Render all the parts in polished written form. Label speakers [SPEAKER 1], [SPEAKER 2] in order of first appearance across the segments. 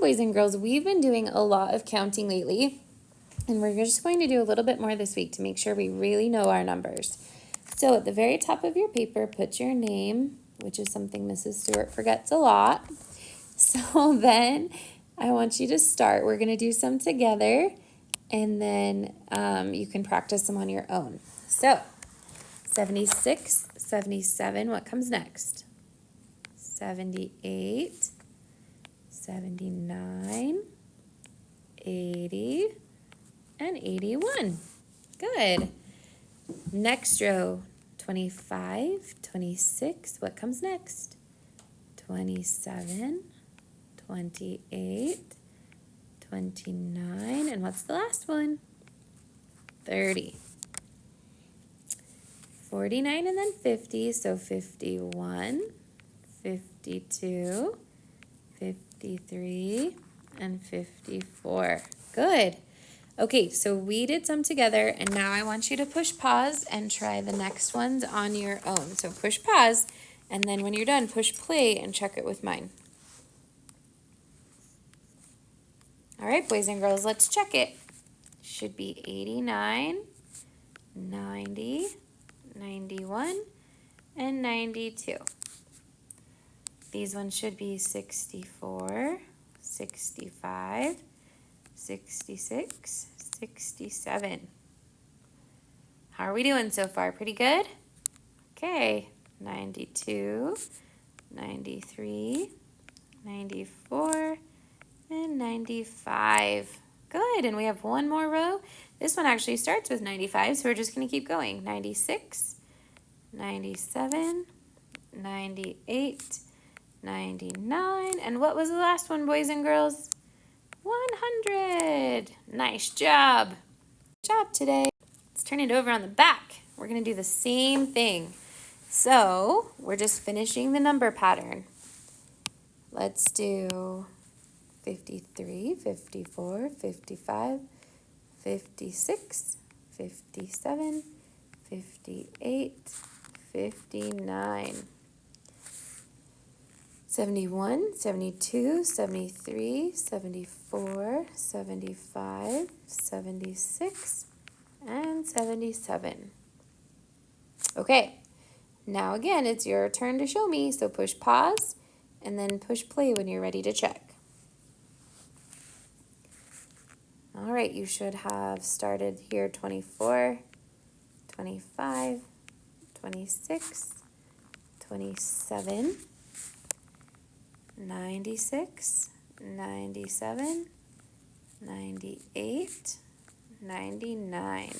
[SPEAKER 1] boys and girls, we've been doing a lot of counting lately, and we're just going to do a little bit more this week to make sure we really know our numbers. So at the very top of your paper, put your name, which is something Mrs. Stewart forgets a lot. So then I want you to start. We're going to do some together, and then you can practice them on your own. So 76, 77, what comes next? 78, 79, 80, and 81. Good. Next row, 25, 26. What comes next? 27, 28, 29. And what's the last one? 30. 49 and then 50. So 51, 52, 53, and 54. Good. Okay, so we did some together, and now I want you to push pause and try the next ones on your own. So push pause, and then when you're done, push play and check it with mine. All right, boys and girls, let's check it. Should be 89, 90, 91, and 92. These ones should be 64, 65, 66, 67. How are we doing so far? Pretty good? Okay, 92, 93, 94, and 95. Good, and we have one more row. This one actually starts with 95, so we're just going to keep going. 96, 97, 98, 99, and what was the last one, boys and girls? 100. Nice job. Good job today. Let's turn it over on the back. We're going to do the same thing. So we're just finishing the number pattern. Let's do 53, 54, 55, 56, 57, 58, 59. 71, 72, 73, 74, 75, 76, and 77. Okay, now again, it's your turn to show me, so push pause and then push play when you're ready to check. All right, you should have started here 24, 25, 26, 27, 96, 97, 98, 99.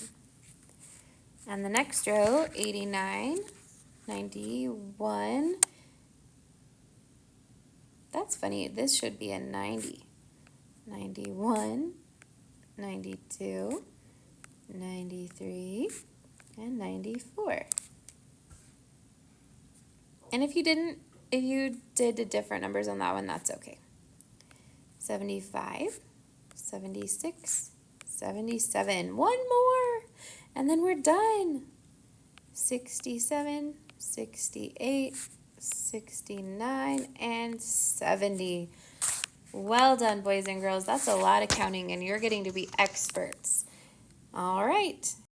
[SPEAKER 1] And the next row, 89, 91. That's funny, this should be a 90. 91, 92, 93, and 94. And if you did different numbers on that one, that's okay. 75, 76, 77. One more, and then we're done. 67, 68, 69, and 70. Well done, boys and girls. That's a lot of counting, and you're getting to be experts. All right.